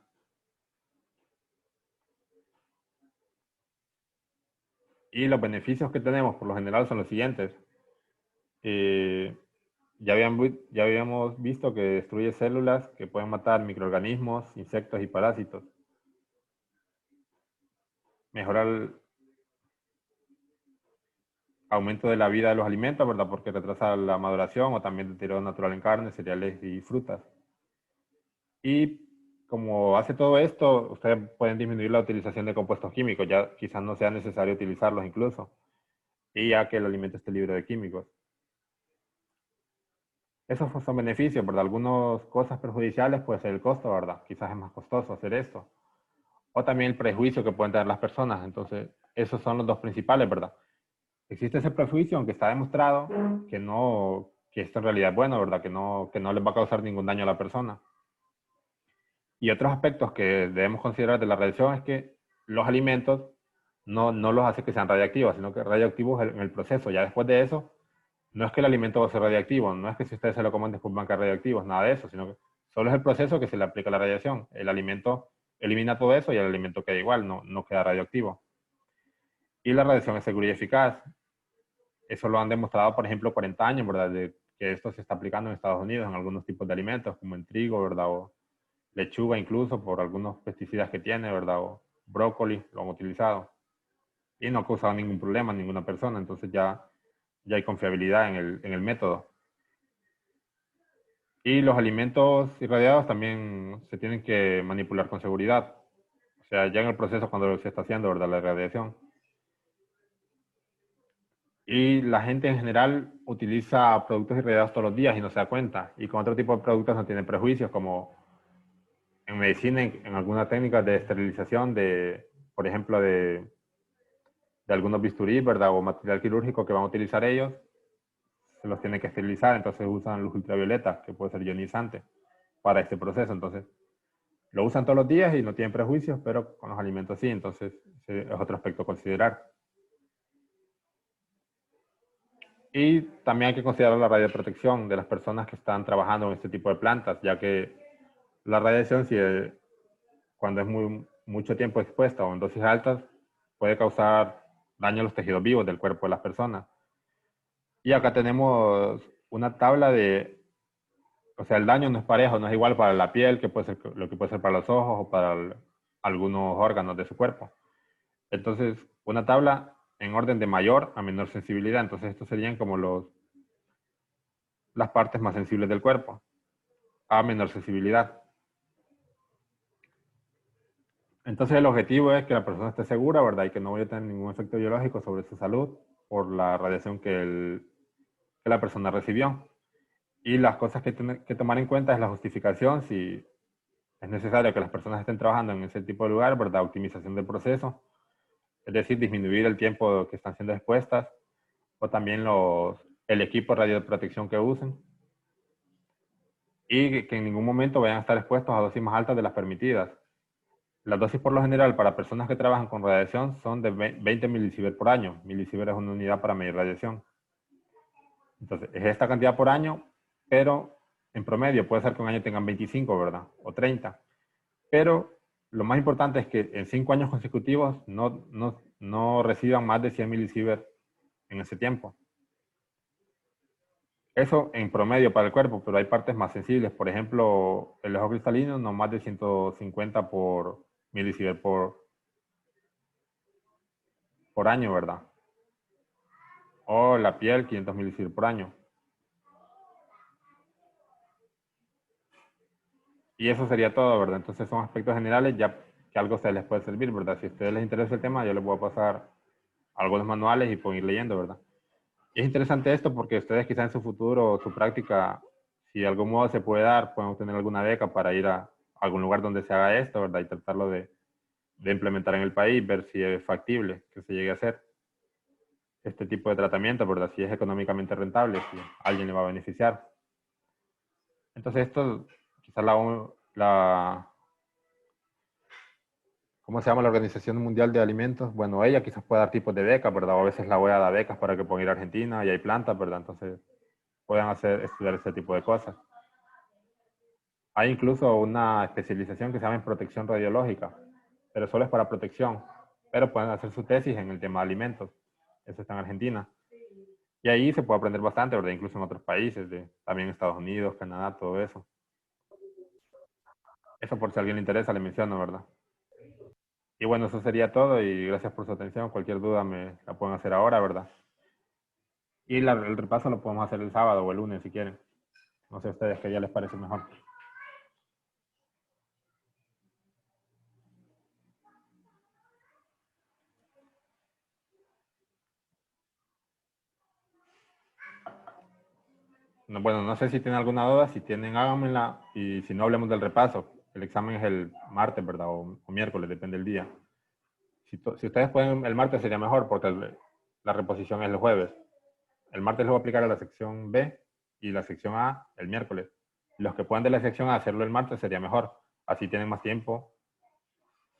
Y los beneficios que tenemos, por lo general, son los siguientes. Eh, ya habíamos visto que destruye células que pueden matar microorganismos, insectos y parásitos. Mejora el aumento de la vida de los alimentos, ¿verdad? Porque retrasa la maduración o también deterioro natural en carne, cereales y frutas. Y como hace todo esto, ustedes pueden disminuir la utilización de compuestos químicos, ya quizás no sea necesario utilizarlos incluso, y ya que el alimento esté libre de químicos. Esos son beneficios, ¿verdad? Algunas cosas perjudiciales puede ser el costo, ¿verdad? Quizás es más costoso hacer esto. O también el prejuicio que pueden tener las personas. Entonces, esos son los dos principales, ¿verdad? Existe ese prejuicio, aunque está demostrado que no, que esto en realidad es bueno, ¿verdad? Que no les va a causar ningún daño a la persona. Y otros aspectos que debemos considerar de la radiación es que los alimentos no los hace que sean radiactivos, sino que radiactivos en el proceso. Ya después de eso, no es que el alimento va a ser radiactivo, no es que si ustedes se lo comen después van a quedar radiactivos, nada de eso, sino que solo es el proceso que se le aplica la radiación. El alimento elimina todo eso y el alimento queda igual, no queda radioactivo. Y la radiación es segura y eficaz. Eso lo han demostrado, por ejemplo, 40 años, ¿verdad? De que esto se está aplicando en Estados Unidos en algunos tipos de alimentos, como en trigo, ¿verdad? O lechuga incluso, por algunos pesticidas que tiene, ¿verdad? O brócoli, lo han utilizado. Y no ha causado ningún problema a ninguna persona, entonces ya hay confiabilidad en el método. Y los alimentos irradiados también se tienen que manipular con seguridad. O sea, ya en el proceso cuando se está haciendo, ¿verdad? La radiación. Y la gente en general utiliza productos irradiados todos los días y no se da cuenta. Y con otro tipo de productos no tiene prejuicios, como en medicina, en algunas técnicas de esterilización, por ejemplo, de algunos bisturís, ¿verdad? O material quirúrgico que van a utilizar ellos, se los tienen que esterilizar, entonces usan luz ultravioleta, que puede ser ionizante, para este proceso. Entonces, lo usan todos los días y no tienen prejuicios, pero con los alimentos sí, entonces es otro aspecto a considerar. Y también hay que considerar la radioprotección de las personas que están trabajando en este tipo de plantas, ya que la radiación, cuando es mucho tiempo expuesta o en dosis altas, puede causar daño a los tejidos vivos del cuerpo de las personas. Y acá tenemos una tabla o sea, el daño no es parejo, no es igual para la piel, que puede ser lo que puede ser para los ojos o para algunos órganos de su cuerpo. Entonces, una tabla en orden de mayor a menor sensibilidad. Entonces, estos serían como las partes más sensibles del cuerpo, a menor sensibilidad. Entonces, el objetivo es que la persona esté segura, ¿verdad? Y que no vaya a tener ningún efecto biológico sobre su salud por la radiación que la persona recibió. Y las cosas que tomar en cuenta es la justificación, si es necesario que las personas estén trabajando en ese tipo de lugar, ¿verdad? Optimización del proceso, es decir, disminuir el tiempo que están siendo expuestas, o también el equipo de radioprotección que usen, y que en ningún momento vayan a estar expuestos a dosis más altas de las permitidas. Las dosis por lo general para personas que trabajan con radiación son de 20 milisievert por año. Milisievert es una unidad para medir radiación. Entonces, es esta cantidad por año, pero en promedio puede ser que un año tengan 25, ¿verdad? O 30. Pero lo más importante es que en 5 años consecutivos no reciban más de 100 milisieverts en ese tiempo. Eso en promedio para el cuerpo, pero hay partes más sensibles. Por ejemplo, el ojo cristalino no más de 150 por milisievert por año, ¿verdad? O la piel, 500 milisievert por año. Y eso sería todo, ¿verdad? Entonces son aspectos generales, ya que algo se les puede servir, ¿verdad? Si a ustedes les interesa el tema, yo les voy a pasar algunos manuales y pueden ir leyendo, ¿verdad? Y es interesante esto porque ustedes quizás en su futuro, su práctica, si de algún modo se puede dar, pueden obtener alguna beca para ir a algún lugar donde se haga esto, ¿verdad? Y tratarlo de implementar en el país, ver si es factible que se llegue a hacer este tipo de tratamiento, ¿verdad? Si es económicamente rentable, si a alguien le va a beneficiar. Entonces esto, quizás ¿cómo se llama la Organización Mundial de Alimentos? Bueno, ella quizás pueda dar tipos de becas, ¿verdad? O a veces la OEA da becas para que puedan ir a Argentina y hay plantas, ¿verdad? Entonces puedan estudiar ese tipo de cosas. Hay incluso una especialización que se llama en protección radiológica, pero solo es para protección. Pero pueden hacer su tesis en el tema de alimentos. Eso está en Argentina. Y ahí se puede aprender bastante, ¿verdad? Incluso en otros países, también Estados Unidos, Canadá, todo eso. Eso por si a alguien le interesa, le menciono, ¿verdad? Y bueno, eso sería todo y gracias por su atención. Cualquier duda me la pueden hacer ahora, ¿verdad? Y el repaso lo podemos hacer el sábado o el lunes si quieren. No sé a ustedes qué día les parece mejor. No, bueno, no sé si tienen alguna duda. Si tienen, háganmela. Y si no, hablemos del repaso. El examen es el martes, ¿verdad? O miércoles, depende del día. Si ustedes pueden, el martes sería mejor porque la reposición es el jueves. El martes les voy a aplicar a la sección B y la sección A el miércoles. Los que puedan de la sección A hacerlo el martes sería mejor. Así tienen más tiempo,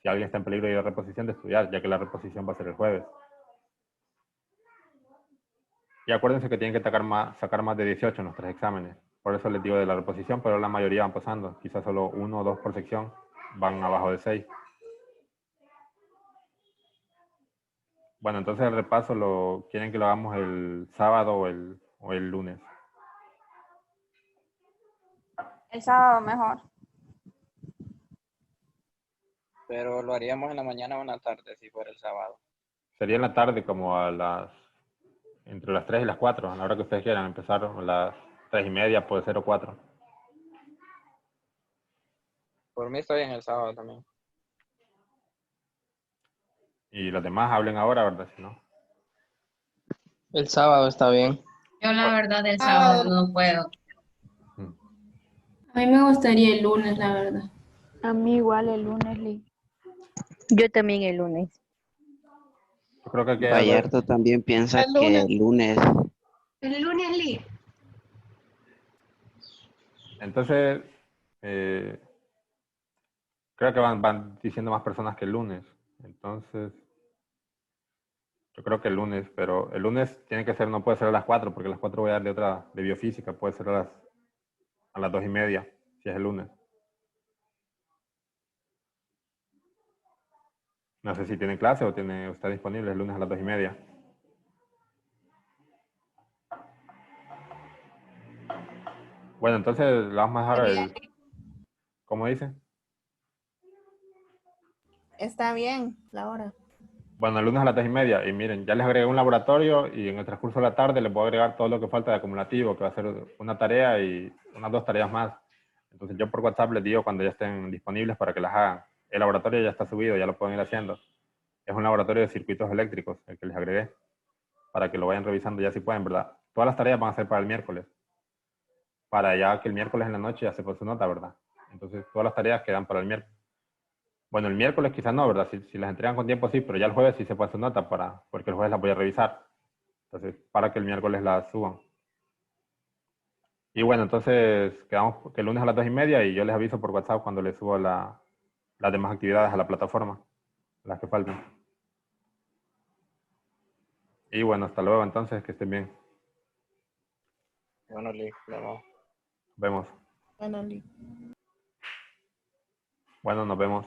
si alguien está en peligro de ir a reposición, de estudiar, ya que la reposición va a ser el jueves. Y acuérdense que tienen que sacar más de 18 en los 3 exámenes. Por eso les digo de la reposición, pero la mayoría van pasando. Quizás solo 1 o 2 por sección van abajo de 6. Bueno, entonces el repaso quieren que lo hagamos el sábado o el lunes.
El sábado mejor.
Pero lo haríamos en la mañana o en la tarde si fuera el sábado.
Sería en la tarde como entre las 3 y las 4, a la hora que ustedes quieran empezar, a las 3:30, puede ser o 4.
Por mí estoy en el sábado también.
Y los demás hablen ahora, ¿verdad? Si no.
El sábado está bien.
Yo la verdad el sábado no puedo.
A mí me gustaría el lunes, la verdad.
A mí igual el lunes, Lee.
Yo también el lunes.
Yo creo que hay que ver.
Vallarta también piensa
El
que
lunes.
el lunes.
El lunes, Lee.
Entonces, creo que van diciendo más personas que el lunes. Entonces, yo creo que el lunes, pero el lunes tiene que ser, no puede ser a las 4, porque a las 4 voy a dar de otra, de biofísica, puede ser a las 2:30, si es el lunes. No sé si tiene clase o está disponible el lunes a las 2:30. Bueno, entonces la vamos a dejar ¿cómo dice?
Está bien, la hora.
Bueno, el lunes a las 2:30. Y miren, ya les agregué un laboratorio y en el transcurso de la tarde les voy a agregar todo lo que falta de acumulativo, que va a ser una tarea y unas 2 tareas más. Entonces yo por WhatsApp les digo cuando ya estén disponibles para que las hagan. El laboratorio ya está subido, ya lo pueden ir haciendo. Es un laboratorio de circuitos eléctricos, el que les agregué, para que lo vayan revisando ya si pueden, ¿verdad? Todas las tareas van a ser para el miércoles, para ya que el miércoles en la noche ya se pone su nota, ¿verdad? Entonces todas las tareas quedan para el miércoles. Bueno, el miércoles quizás no, ¿verdad? Si las entregan con tiempo sí, pero ya el jueves sí se puede hacer nota porque el jueves las voy a revisar. Entonces, para que el miércoles las suban. Y bueno, entonces quedamos que el lunes a las 2:30 y yo les aviso por WhatsApp cuando les subo las demás actividades a la plataforma, las que faltan. Y bueno, hasta luego entonces, que estén bien.
Bueno, Liz, vamos.
Vemos.
Bueno, Lee.
Bueno, nos vemos.